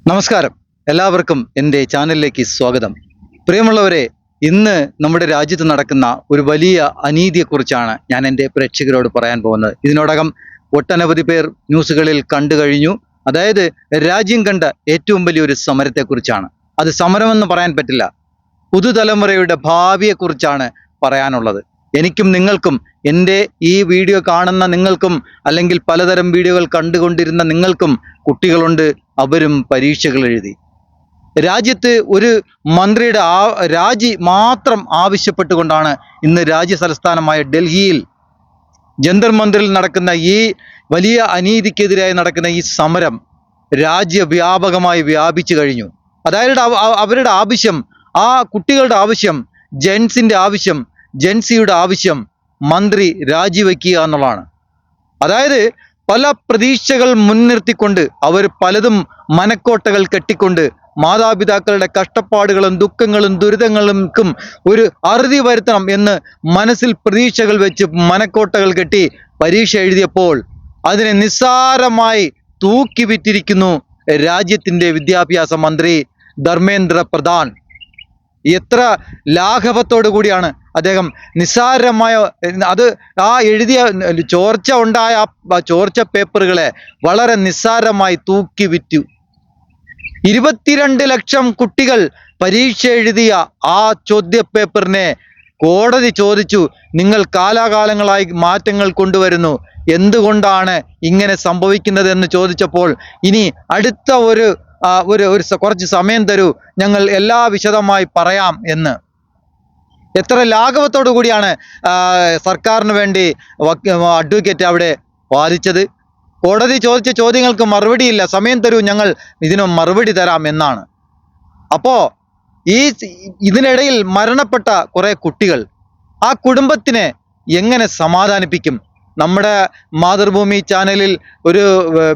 നമസ്കാരം, എല്ലാവർക്കും എൻ്റെ ചാനലിലേക്ക് സ്വാഗതം. പ്രിയമുള്ളവരെ, ഇന്ന് നമ്മുടെ രാജ്യത്ത് നടക്കുന്ന ഒരു വലിയ അനീതിയെക്കുറിച്ചാണ് ഞാൻ എൻ്റെ പ്രേക്ഷകരോട് പറയാൻ പോകുന്നത്. ഇതിനോടകം ഒട്ടനവധി പേർ ന്യൂസുകളിൽ കണ്ടു കഴിഞ്ഞു. അതായത് രാജ്യം കണ്ട ഏറ്റവും വലിയൊരു സമരത്തെക്കുറിച്ചാണ്. അത് സമരമെന്ന് പറയാൻ പറ്റില്ല, പുതുതലമുറയുടെ ഭാവിയെക്കുറിച്ചാണ് പറയാനുള്ളത്. എനിക്കും നിങ്ങൾക്കും, എൻ്റെ ഈ വീഡിയോ കാണുന്ന നിങ്ങൾക്കും, അല്ലെങ്കിൽ പലതരം വീഡിയോകൾ കണ്ടുകൊണ്ടിരുന്ന നിങ്ങൾക്കും കുട്ടികളുണ്ട്. അവരും പരീക്ഷകൾ എഴുതി. രാജ്യത്ത് ഒരു മന്ത്രിയുടെ രാജി മാത്രം ആവശ്യപ്പെട്ടുകൊണ്ടാണ് ഇന്ന് രാജ്യതലസ്ഥാനമായ ഡൽഹിയിൽ ജന്തർ മന്ദിറിൽ നടക്കുന്ന ഈ വലിയ അനീതിക്കെതിരായി നടക്കുന്ന ഈ സമരം രാജ്യവ്യാപകമായി വ്യാപിച്ചു കഴിഞ്ഞു. അതായത് അവരുടെ ആവശ്യം, ആ കുട്ടികളുടെ ആവശ്യം, ജെൻസിൻ്റെ ആവശ്യം, ജെൻസിയുടെ ആവശ്യം മന്ത്രി രാജിവെക്കുക എന്നുള്ളതാണ്. അതായത് പല പ്രതീക്ഷകൾ മുൻനിർത്തിക്കൊണ്ട് അവർ പലതും മനക്കോട്ടകൾ കെട്ടിക്കൊണ്ട് മാതാപിതാക്കളുടെ കഷ്ടപ്പാടുകളും ദുഃഖങ്ങളും ദുരിതങ്ങൾക്കും ഒരു അറുതി വരുത്തണം എന്ന് മനസ്സിൽ പ്രതീക്ഷകൾ വെച്ച് മനക്കോട്ടകൾ കെട്ടി പരീക്ഷ എഴുതിയപ്പോൾ അതിനെ നിസ്സാരമായി തൂക്കി വിറ്റിരിക്കുന്നു രാജ്യത്തിൻ്റെ വിദ്യാഭ്യാസ മന്ത്രി ധർമ്മേന്ദ്ര പ്രധാൻ. എത്ര ലാഘവത്തോടു കൂടിയാണ് അദ്ദേഹം നിസ്സാരമായ അത് എഴുതിയ ചോർച്ച ഉണ്ടായ ചോർച്ച പേപ്പറുകളെ വളരെ നിസ്സാരമായി തൂക്കി വിറ്റു. 22 ലക്ഷം കുട്ടികൾ പരീക്ഷ എഴുതിയ ആ ചോദ്യപേപ്പറിനെ കോടതി ചോദിച്ചു, നിങ്ങൾ കാലാകാലങ്ങളായി മാറ്റങ്ങൾ കൊണ്ടുവരുന്നു, എന്തുകൊണ്ടാണ് ഇങ്ങനെ സംഭവിക്കുന്നത് എന്ന് ചോദിച്ചപ്പോൾ ഇനി അടുത്ത ഒരു കുറച്ച് സമയം തരൂ, ഞങ്ങൾ എല്ലാ വിശദമായി പറയാം എന്ന്. എത്ര ലാഘവത്തോടു കൂടിയാണ് സർക്കാരിന് വേണ്ടി അഡ്വക്കേറ്റ് അവിടെ വാദിച്ചത്. കോടതി ചോദിച്ച ചോദ്യങ്ങൾക്ക് മറുപടിയില്ല, സമയം തരൂ, ഞങ്ങൾ ഇതിന് മറുപടി തരാം എന്നാണ്. അപ്പോൾ ഇതിനിടയിൽ മരണപ്പെട്ട കുറേ കുട്ടികൾ, ആ കുടുംബത്തിനെ എങ്ങനെ സമാധാനിപ്പിക്കും? നമ്മുടെ മാതൃഭൂമി ചാനലിൽ ഒരു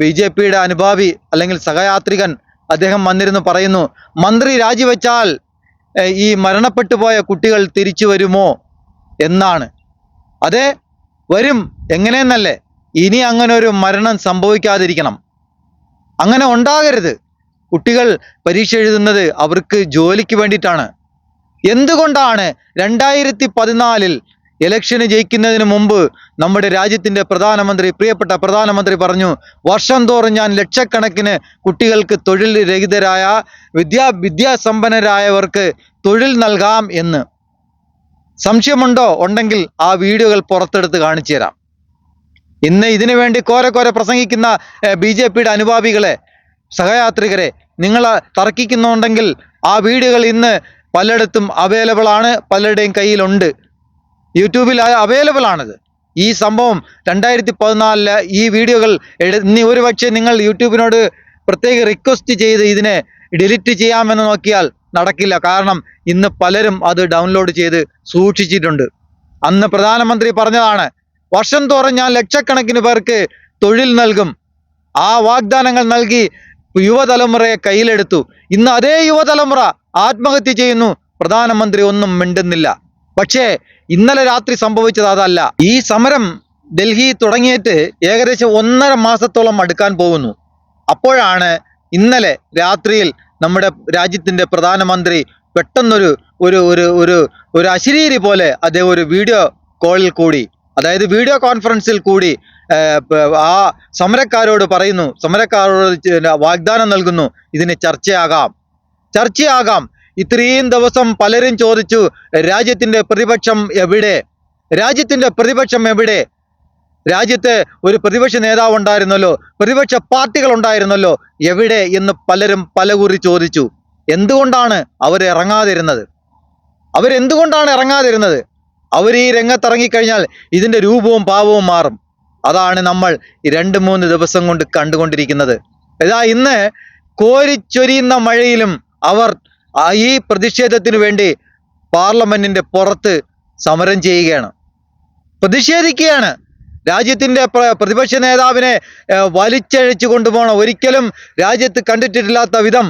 BJPയുടെ അനുഭാവി അല്ലെങ്കിൽ സഹയാത്രികൻ അദ്ദേഹം വന്നിരുന്നു പറയുന്നു, മന്ത്രി രാജിവെച്ചാൽ ഈ മരണപ്പെട്ടു പോയ കുട്ടികൾ തിരിച്ചു വരുമോ എന്നാണ്. അതെ, വരും. എങ്ങനെയെന്നല്ലേ, ഇനി അങ്ങനെ ഒരു മരണം സംഭവിക്കാതിരിക്കണം, അങ്ങനെ ഉണ്ടാകരുത്. കുട്ടികൾ പരീക്ഷ എഴുതുന്നത് അവർക്ക് ജോലിക്ക് വേണ്ടിയിട്ടാണ്. എന്തുകൊണ്ടാണ് 2014 ഇലക്ഷന് ജയിക്കുന്നതിന് മുമ്പ് നമ്മുടെ രാജ്യത്തിൻ്റെ പ്രധാനമന്ത്രി, പ്രിയപ്പെട്ട പ്രധാനമന്ത്രി പറഞ്ഞു, വർഷം തോറും ഞാൻ ലക്ഷക്കണക്കിന് കുട്ടികൾക്ക് തൊഴിൽ രഹിതരായ വിദ്യാസമ്പന്നരായവർക്ക് തൊഴിൽ നൽകാം എന്ന്? സംശയമുണ്ടോ? ഉണ്ടെങ്കിൽ ആ വീഡിയോകൾ പുറത്തെടുത്ത് കാണിച്ചു തരാം. ഇന്ന് ഇതിനു വേണ്ടി കോരെ പ്രസംഗിക്കുന്ന BJPയുടെ അനുഭാവികളെ, സഹയാത്രികരെ, നിങ്ങൾ തർക്കിക്കുന്നുണ്ടെങ്കിൽ ആ വീഡിയോകൾ ഇന്ന് പലയിടത്തും അവൈലബിൾ ആണ്, പലരുടെയും കയ്യിലുണ്ട്, യൂട്യൂബിൽ അവൈലബിൾ ആണിത്. ഈ സംഭവം 2014 ഈ വീഡിയോകൾ ഇനി ഒരു പക്ഷേ നിങ്ങൾ യൂട്യൂബിനോട് പ്രത്യേക റിക്വസ്റ്റ് ചെയ്ത് ഇതിനെ ഡിലീറ്റ് ചെയ്യാമെന്ന് നോക്കിയാൽ നടക്കില്ല. കാരണം ഇന്ന് പലരും അത് ഡൗൺലോഡ് ചെയ്ത് സൂക്ഷിച്ചിട്ടുണ്ട്. അന്ന് പ്രധാനമന്ത്രി പറഞ്ഞതാണ്, വർഷം തോറും ഞാൻ ലക്ഷക്കണക്കിന് പേർക്ക് തൊഴിൽ നൽകും. ആ വാഗ്ദാനങ്ങൾ നൽകി യുവതലമുറയെ കയ്യിലെടുത്തു. ഇന്ന് അതേ യുവതലമുറ ആത്മഹത്യ ചെയ്യുന്നു, പ്രധാനമന്ത്രി ഒന്നും മിണ്ടുന്നില്ല. പക്ഷേ ഇന്നലെ രാത്രി സംഭവിച്ചത് അതല്ല. ഈ സമരം ഡൽഹി തുടങ്ങിയിട്ട് ഏകദേശം 1.5 മാസത്തോളം അടുക്കാൻ പോകുന്നു. അപ്പോഴാണ് ഇന്നലെ രാത്രിയിൽ നമ്മുടെ രാജ്യത്തിൻ്റെ പ്രധാനമന്ത്രി പെട്ടെന്നൊരു ഒരു ഒരു ഒരു ഒരു അശരീരി പോലെ അദ്ദേഹം ഒരു വീഡിയോ കോളിൽ കൂടി, അതായത് വീഡിയോ കോൺഫറൻസിൽ കൂടി ആ സമരക്കാരോട് പറയുന്നു, സമരക്കാരോട് വാഗ്ദാനം നൽകുന്നു, ഇതിന് ചർച്ചയാകാം. ഇത്രയും ദിവസം പലരും ചോദിച്ചു, രാജ്യത്തിൻ്റെ പ്രതിപക്ഷം എവിടെ? രാജ്യത്തെ ഒരു പ്രതിപക്ഷ നേതാവ് ഉണ്ടായിരുന്നല്ലോ, പ്രതിപക്ഷ പാർട്ടികൾ ഉണ്ടായിരുന്നല്ലോ, എവിടെ എന്ന് പലരും പലകുറി ചോദിച്ചു. എന്തുകൊണ്ടാണ് അവരെന്തുകൊണ്ടാണ് ഇറങ്ങാതിരുന്നത്? അവർ ഈ രംഗത്തിറങ്ങിക്കഴിഞ്ഞാൽ ഇതിൻ്റെ രൂപവും ഭാവവും മാറും. അതാണ് നമ്മൾ 2-3 ദിവസം കൊണ്ട് കണ്ടുകൊണ്ടിരിക്കുന്നത്. ഇന്ന് കോരിച്ചൊരിയുന്ന മഴയിലും അവർ ഈ പ്രതിഷേധത്തിന് വേണ്ടി പാർലമെന്റിന്റെ പുറത്ത് സമരം ചെയ്യുകയാണ്, പ്രതിഷേധിക്കുകയാണ്. രാജ്യത്തിൻ്റെ പ്രതിപക്ഷ നേതാവിനെ വലിച്ചഴിച്ചു കൊണ്ടുപോകണം. ഒരിക്കലും രാജ്യത്ത് കണ്ടിട്ടില്ലാത്ത വിധം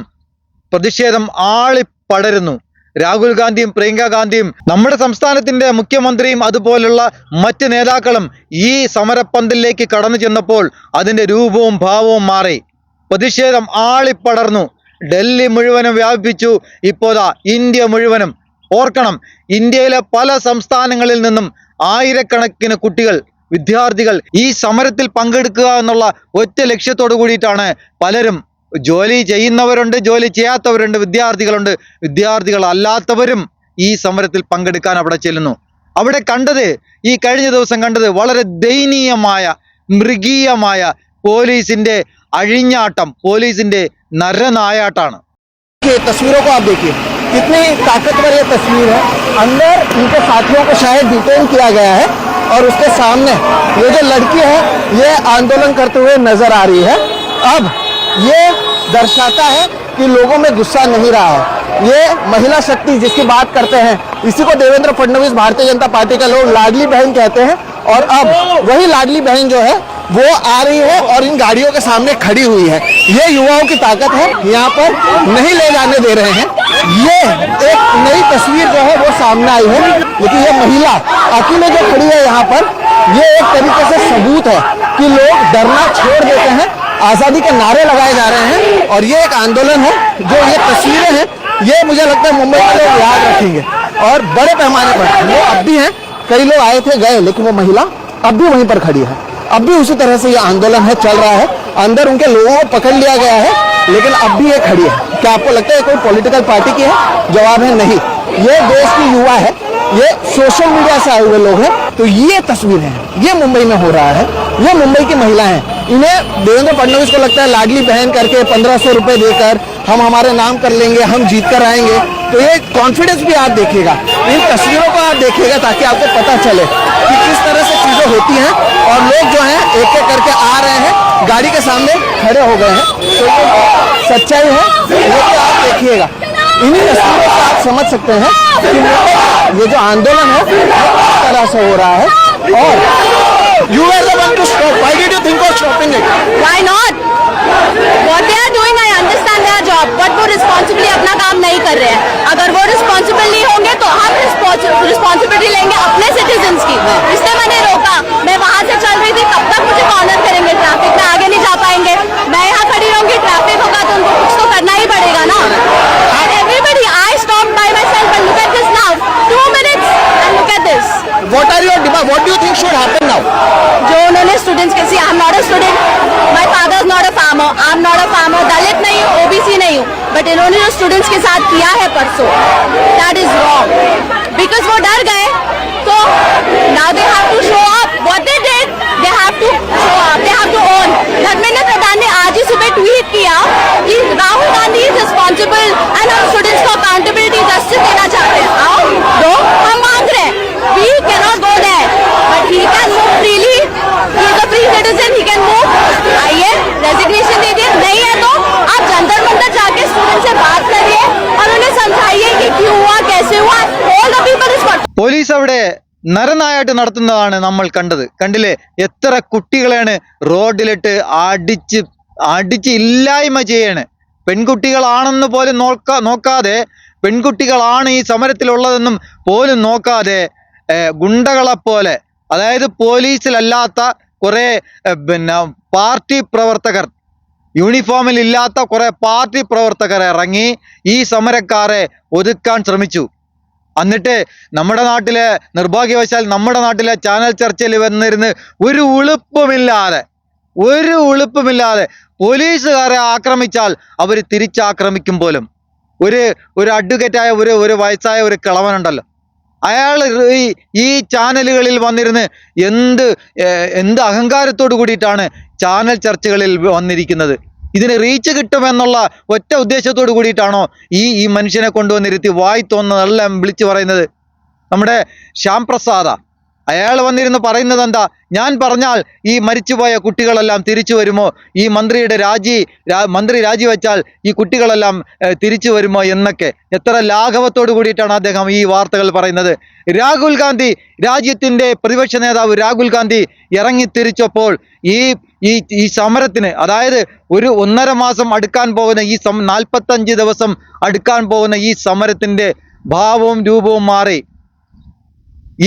പ്രതിഷേധം ആളിപ്പടരുന്നു. രാഹുൽ ഗാന്ധിയും പ്രിയങ്ക ഗാന്ധിയും നമ്മുടെ സംസ്ഥാനത്തിൻ്റെ മുഖ്യമന്ത്രിയും അതുപോലുള്ള മറ്റ് നേതാക്കളും ഈ സമരപ്പന്തലിലേക്ക് കടന്നു ചെന്നപ്പോൾ അതിൻ്റെ രൂപവും ഭാവവും മാറി. പ്രതിഷേധം ആളിപ്പടർന്നു. ഡൽഹി മുഴുവനും വ്യാപിപ്പിച്ചു. ഇപ്പോഴാ ഇന്ത്യ മുഴുവനും. ഓർക്കണം, ഇന്ത്യയിലെ പല സംസ്ഥാനങ്ങളിൽ നിന്നും ആയിരക്കണക്കിന് കുട്ടികൾ, വിദ്യാർത്ഥികൾ ഈ സമരത്തിൽ പങ്കെടുക്കുക എന്നുള്ള ഒറ്റ ലക്ഷ്യത്തോടു കൂടിയിട്ടാണ് പലരും. ജോലി ചെയ്യുന്നവരുണ്ട്, ജോലി ചെയ്യാത്തവരുണ്ട്, വിദ്യാർത്ഥികളുണ്ട്, വിദ്യാർത്ഥികൾ അല്ലാത്തവരും ഈ സമരത്തിൽ പങ്കെടുക്കാൻ അവിടെ ചെല്ലുന്നു. അവിടെ കണ്ടത്, ഈ കഴിഞ്ഞ ദിവസം കണ്ടത് വളരെ ദയനീയമായ, മൃഗീയമായ പോലീസിന്റെ അഴിഞ്ഞാട്ടം, പോലീസിന്റെ നരനായാട്ടാണ്. तस्वीरों को आप देखिए, कितनी ताकतवर ये तस्वीर है। अंदर इनके साथियों को शायद डिटेन किया गया है और उसके सामने ये जो लड़की है ये आंदोलन करते हुए नजर आ रही है। अब ये दर्शाता है कि लोगों में गुस्सा नहीं रहा है। ये महिला शक्ति जिसकी बात करते हैं, इसी को देवेंद्र फडणवीस भारतीय जनता पार्टी का लोग लाडली बहन कहते हैं। और अब वही लाडली बहन जो है वो आ रही है और इन गाड़ियों के सामने खड़ी हुई है। ये युवाओं की ताकत है, यहाँ पर नहीं ले जाने दे रहे हैं। ये एक नई तस्वीर जो है वो सामने आई है, लेकिन ये महिला अकेले जो खड़ी है यहाँ पर, ये एक तरीके से सबूत है कि लोग डरना छोड़ देते हैं, आज़ादी के नारे लगाए जा रहे हैं। और ये एक आंदोलन है, जो ये तस्वीरें हैं ये मुझे लगता है मुंबई के लोग याद रखेंगे और बड़े पैमाने पर। वो अब भी हैं, कई लोग आए थे गए, लेकिन वो महिला अब भी वहीं पर खड़ी है। अब भी उसी तरह से ये आंदोलन है, चल रहा है। अंदर उनके लोगों को पकड़ लिया गया है, लेकिन अब भी ये खड़ी है। क्या आपको लगता है कोई पॉलिटिकल पार्टी की है? जवाब है नहीं। ये देश की युवा है, ये सोशल मीडिया से आए हुए लोग हैं। तो ये तस्वीर है, ये मुंबई में हो रहा है, ये मुंबई की महिला हैं। इन्हें देवेंद्र फडणवीस को लगता है लाडली बहन करके 1500 रुपए देकर हम हमारे नाम कर लेंगे, हम जीत कर आएंगे। तो ये कॉन्फिडेंस भी आप देखिएगा, इन तस्वीरों को आप देखिएगा, ताकि आपको पता चले कि किस तरह से चीजें होती हैं। और लोग जो हैं एक एक करके आ रहे हैं, गाड़ी के सामने खड़े हो गए हैं। तो ये सच्चाई है, वो तो आप देखिएगा। इन्हीं तस्वीरों से आप समझ सकते हैं कि ये जो आंदोलन है वो किस तरह से हो रहा है। और you were the one to stop. Why did you think of stopping it? Why not? What they are doing, I understand their job, but वो रिस्पॉन्सिबली अपना काम नहीं कर रहे हैं। अगर वो रिस्पॉन्सिबल नहीं होंगे तो हम रिस्पॉन्सिबिलिटी लेंगे अपने सिटीजन्स की। इसलिए मैंने रोका। मैं वहाँ से चल रही थी, तब तक मुझे कॉर्नर करेंगे, ट्रैफिक में आगे नहीं जा पाएंगे। मैं यहाँ खड़ी रहूंगी, ट्रैफिक होगा तो उनको कुछ तो करना ही पड़ेगा ना। And everybody, I stopped by myself and look at this now. 2 minutes and look at this. What are your demands? What do you think should happen now? जो उन्होंने स्टूडेंट्स के, see I am not a student, my father is not a farmer, I am not a farmer, Dalit नहीं हूँ, OBC नहीं हूँ, but इन्होंने जो students के साथ किया है परसों, दैट इज रॉन्ग। बिकॉज वो डर गए, तो now they have to show up what they did, they have to show up, they have to own. Dharmendra Pradhan ने आज ही सुबह ट्वीट किया कि Rahul Gandhi is responsible and हम स्टूडेंट्स को अकाउंटेबिलिटी जस्टिस देना चाहते हैं। आओ दो, हम मांग रहे हैं। We cannot go there, but he can move freely. He is a free citizen. He can move. आइए, रेजिग्नेशन दीजिए। नहीं है तो आप जंतर मंतर जाके स्टूडेंट से बात करिए और उन्हें समझाइए कि क्यों हुआ, कैसे हुआ। All the people is what. Police അവിടെ നരനായാട്ട് നടത്തുന്നതാണ് നമ്മൾ കണ്ടത്. കണ്ടില്ലേ, എത്ര കുട്ടികളെയാണ് റോഡിലിട്ട് അടിച്ച് ഇല്ലായ്മ ചെയ്യാണ്. പെൺകുട്ടികളാണെന്ന് പോലും നോക്കാതെ, പെൺകുട്ടികളാണ് ഈ സമരത്തിലുള്ളതെന്നും പോലും നോക്കാതെ, ഗുണ്ടകളെപ്പോലെ, അതായത് പോലീസിലല്ലാത്ത കുറെ പാർട്ടി പ്രവർത്തകർ, യൂണിഫോമിൽ ഇല്ലാത്ത കുറെ പാർട്ടി പ്രവർത്തകർ ഇറങ്ങി ഈ സമരക്കാരെ ഒതുക്കാൻ ശ്രമിച്ചു. എന്നിട്ട് നമ്മുടെ നാട്ടിലെ, നിർഭാഗ്യവശാൽ നമ്മുടെ നാട്ടിലെ ചാനൽ ചർച്ചയിൽ വന്നിരുന്ന് ഒരു ഉളുപ്പുമില്ലാതെ പോലീസുകാരെ ആക്രമിച്ചാൽ അവർ തിരിച്ചാക്രമിക്കും പോലും. ഒരു അഡ്വക്കേറ്റായ ഒരു വയസ്സായ ഒരു കിളവനുണ്ടല്ലോ, അയാൾ ഈ ചാനലുകളിൽ വന്നിരുന്ന് എന്ത് അഹങ്കാരത്തോടു കൂടിയിട്ടാണ് ചാനൽ ചർച്ചകളിൽ വന്നിരിക്കുന്നത്. ഇതിന് റീച്ച് കിട്ടുമെന്നുള്ള ഒറ്റ ഉദ്ദേശത്തോടു കൂടിയിട്ടാണോ ഈ മനുഷ്യനെ കൊണ്ടുവന്നിരുത്തി വായി തോന്നുന്നതെല്ലാം വിളിച്ചു പറയുന്നത്? നമ്മുടെ ശ്യാം പ്രസാദ, അയാൾ വന്നിരുന്ന് പറയുന്നത് എന്താ? ഞാൻ പറഞ്ഞാൽ ഈ മരിച്ചുപോയ കുട്ടികളെല്ലാം തിരിച്ചു വരുമോ? ഈ മന്ത്രി രാജിവെച്ചാൽ ഈ കുട്ടികളെല്ലാം തിരിച്ചു വരുമോ എന്നൊക്കെ. എത്ര ലാഘവത്തോടു കൂടിയിട്ടാണ് അദ്ദേഹം ഈ വാർത്തകൾ പറയുന്നത്. രാഹുൽ ഗാന്ധി, രാജ്യത്തിന്റെ പ്രതിപക്ഷ നേതാവ് രാഹുൽ ഗാന്ധി ഇറങ്ങിത്തിരിച്ചപ്പോൾ ഈ സമരത്തിന്, അതായത് ഒരു 1.5 മാസം അടുക്കാൻ പോകുന്ന 45 ദിവസം അടുക്കാൻ പോകുന്ന ഈ സമരത്തിന്റെ ഭാവവും രൂപവും മാറി.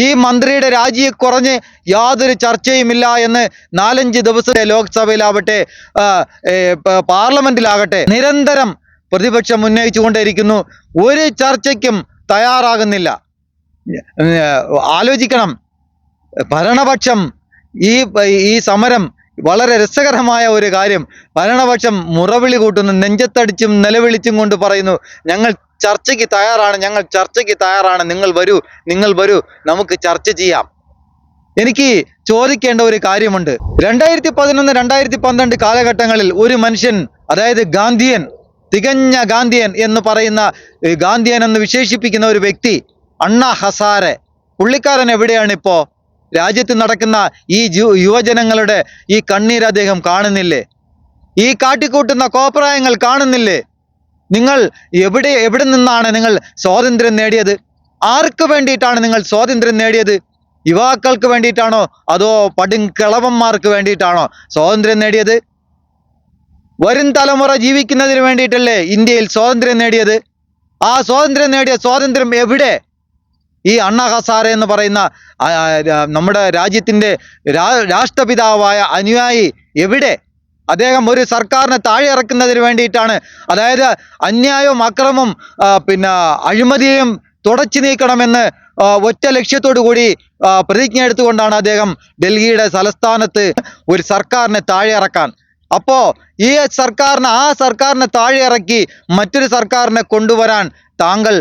ഈ മന്ത്രിയുടെ രാജിയെ കുറഞ്ഞ് യാതൊരു ചർച്ചയുമില്ല എന്ന് 4-5 ദിവസത്തെ ലോക്സഭയിലാവട്ടെ പാർലമെന്റിലാകട്ടെ നിരന്തരം പ്രതിപക്ഷം ഉന്നയിച്ചുകൊണ്ടേയിരിക്കുന്നു. ഒരു ചർച്ചയ്ക്കും തയ്യാറാകുന്നില്ല. ആലോചിക്കണം, ഭരണപക്ഷം ഈ സമരം വളരെ രസകരമായ ഒരു കാര്യം, ഭരണപക്ഷം മുറവിളി കൂട്ടുന്നു, നെഞ്ചത്തടിച്ചും നിലവിളിച്ചും കൊണ്ട് പറയുന്നു, ഞങ്ങൾ ചർച്ചയ്ക്ക് തയ്യാറാണ്, ഞങ്ങൾ ചർച്ചയ്ക്ക് തയ്യാറാണ്, നിങ്ങൾ വരൂ നമുക്ക് ചർച്ച ചെയ്യാം. എനിക്ക് ചോദിക്കേണ്ട ഒരു കാര്യമുണ്ട്. 2011, 2012 കാലഘട്ടങ്ങളിൽ ഒരു മനുഷ്യൻ, അതായത് ഗാന്ധിയൻ, തികഞ്ഞ ഗാന്ധിയൻ എന്ന് പറയുന്ന, ഗാന്ധിയൻ എന്ന് വിശേഷിപ്പിക്കുന്ന ഒരു വ്യക്തി അണ്ണാ ഹസാരെ, പുള്ളിക്കാരൻ എവിടെയാണ് ഇപ്പോ? രാജ്യത്ത് നടക്കുന്ന ഈ യുവജനങ്ങളുടെ ഈ കണ്ണീര് അദ്ദേഹം കാണുന്നില്ലേ? ഈ കാട്ടിക്കൂട്ടുന്ന കോപ്രായങ്ങൾ കാണുന്നില്ലേ? നിങ്ങൾ എവിടെ നിന്നാണ് നിങ്ങൾ സ്വാതന്ത്ര്യം നേടിയത്? ആർക്ക് വേണ്ടിയിട്ടാണ് നിങ്ങൾ സ്വാതന്ത്ര്യം നേടിയത്? യുവാക്കൾക്ക് വേണ്ടിയിട്ടാണോ അതോ പടുംകിളവന്മാർക്ക് വേണ്ടിയിട്ടാണോ സ്വാതന്ത്ര്യം നേടിയത്? വരും തലമുറ ജീവിക്കുന്നതിന് വേണ്ടിയിട്ടല്ലേ ഇന്ത്യയിൽ സ്വാതന്ത്ര്യം നേടിയത്? ആ സ്വാതന്ത്ര്യം എവിടെ? ഈ അണ്ണാ ഹസാരെ എന്ന് പറയുന്ന നമ്മുടെ രാജ്യത്തിൻ്റെ രാഷ്ട്രപിതാവായ അനുയായി എവിടെ? അദ്ദേഹം ഒരു സർക്കാരിനെ താഴെ ഇറക്കുന്നതിന് വേണ്ടിയിട്ടാണ്, അതായത് അന്യായവും അക്രമവും അഴിമതിയും തുടച്ചു നീക്കണമെന്ന് ഒറ്റ ലക്ഷ്യത്തോടു കൂടി പ്രതിജ്ഞ എടുത്തുകൊണ്ടാണ് അദ്ദേഹം ഡൽഹിയുടെ തലസ്ഥാനത്ത് ഒരു സർക്കാരിനെ താഴെ ഇറക്കാൻ. അപ്പോ ആ സർക്കാരിനെ താഴെ ഇറക്കി മറ്റൊരു സർക്കാരിനെ കൊണ്ടുവരാൻ താങ്കൾ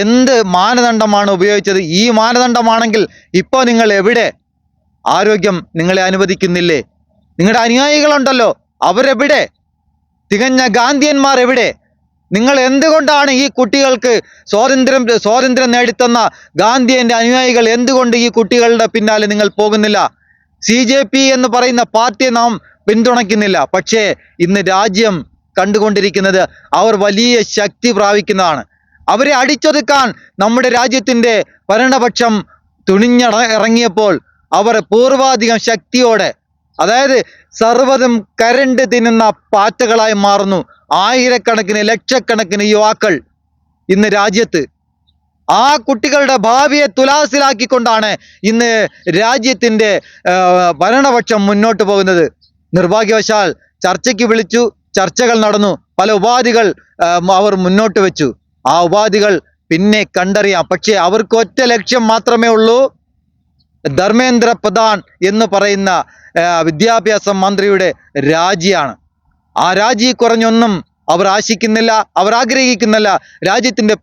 എന്ത് മാനദണ്ഡമാണ് ഉപയോഗിച്ചത്? ഈ മാനദണ്ഡമാണെങ്കിൽ ഇപ്പോൾ നിങ്ങൾ എവിടെ? ആരോഗ്യം നിങ്ങളെ അനുവദിക്കുന്നില്ലേ? നിങ്ങളുടെ അനുയായികളുണ്ടല്ലോ, അവരെവിടെ? തികഞ്ഞ ഗാന്ധിയന്മാർ എവിടെ? നിങ്ങൾ എന്തുകൊണ്ടാണ് ഈ കുട്ടികൾക്ക് സ്വാതന്ത്ര്യം നേടിത്തന്ന ഗാന്ധിയന്റെ അനുയായികൾ എന്തുകൊണ്ട് ഈ കുട്ടികളുടെ പിന്നാലെ നിങ്ങൾ പോകുന്നില്ല? CJP എന്ന് പറയുന്ന പാർട്ടിയെ നാം പിന്തുണയ്ക്കുന്നില്ല. പക്ഷേ ഇന്ന് രാജ്യം കണ്ടുകൊണ്ടിരിക്കുന്നത് അവർ വലിയ ശക്തി പ്രാപിക്കുന്നതാണ്. അവരെ അടിച്ചൊതുക്കാൻ നമ്മുടെ രാജ്യത്തിൻ്റെ ഭരണപക്ഷം തുണിഞ്ഞിറങ്ങിയപ്പോൾ അവർ പൂർവാധികം ശക്തിയോടെ, അതായത് സർവ്വതും കരണ്ട് തിന്നുന്ന പാറ്റകളായി മാറുന്നു. ആയിരക്കണക്കിന് ലക്ഷക്കണക്കിന് യുവാക്കൾ ഇന്ന് രാജ്യത്ത്. ആ കുട്ടികളുടെ ഭാവിയെ തുലാസിലാക്കിക്കൊണ്ടാണ് ഇന്ന് രാജ്യത്തിൻ്റെ ഭരണപക്ഷം മുന്നോട്ട് പോകുന്നത്. നിർഭാഗ്യവശാൽ ചർച്ചയ്ക്ക് വിളിച്ചു, ചർച്ചകൾ നടന്നു, പല ഉപാധികൾ അവർ മുന്നോട്ട് വെച്ചു. ആ ഉപാധികൾ പിന്നെ കണ്ടറിയാം. പക്ഷേ അവർക്ക് ഒറ്റ ലക്ഷ്യം മാത്രമേ ഉള്ളൂ, ധർമ്മേന്ദ്ര പ്രധാൻ എന്ന് പറയുന്ന വിദ്യാഭ്യാസ മന്ത്രിയുടെ രാജിയാണ്. ആ രാജി കുറഞ്ഞൊന്നും അവർ ആശിക്കുന്നില്ല, അവർ ആഗ്രഹിക്കുന്നില്ല. രാജ്യത്തിൻ്റെ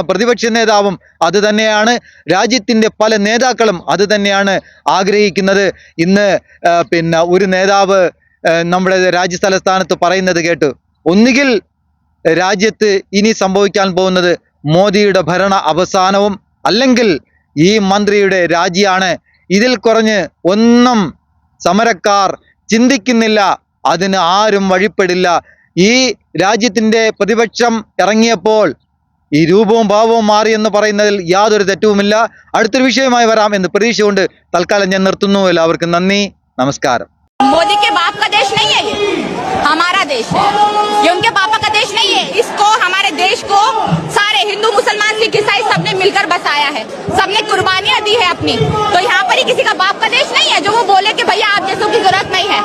പ്രതിപക്ഷ നേതാവും അത് തന്നെയാണ്, രാജ്യത്തിൻ്റെ പല നേതാക്കളും അത് തന്നെയാണ് ആഗ്രഹിക്കുന്നത്. ഇന്ന് ഒരു നേതാവ് നമ്മുടെ രാജ്യതലസ്ഥാനത്ത് പറയുന്നത് കേട്ടു, ഒന്നുകിൽ രാജ്യത്ത് ഇനി സംഭവിക്കാൻ പോകുന്നത് മോദിയുടെ ഭരണ അവസാനവും അല്ലെങ്കിൽ ഈ മന്ത്രിയുടെ രാജിയാണ്. ഇതിൽ കുറഞ്ഞ് ഒന്നും സമരക്കാർ ചിന്തിക്കുന്നില്ല, അതിന് ആരും വഴിപ്പെടില്ല. ഈ രാജ്യത്തിൻ്റെ പ്രതിപക്ഷം ഇറങ്ങിയപ്പോൾ ഈ രൂപവും ഭാവവും മാറി എന്ന് പറയുന്നതിൽ യാതൊരു തെറ്റുമില്ല. അടുത്തൊരു വിഷയമായി വരാം എന്ന് പ്രതീക്ഷ തൽക്കാലം ഞാൻ നിർത്തുന്നു. എല്ലാവർക്കും നന്ദി, നമസ്കാരം. मोदी के बाप का देश नहीं है, ये हमारा देश है। ये उनके पापा का देश नहीं है। इसको, हमारे देश को सारे हिंदू, मुसलमान, सिख, ईसाई सबने मिलकर बसाया है, सबने कुर्बानियां दी है अपनी। तो यहाँ पर ही किसी का बाप का देश नहीं है जो वो बोले कि भैया आप जैसों की जरूरत नहीं है।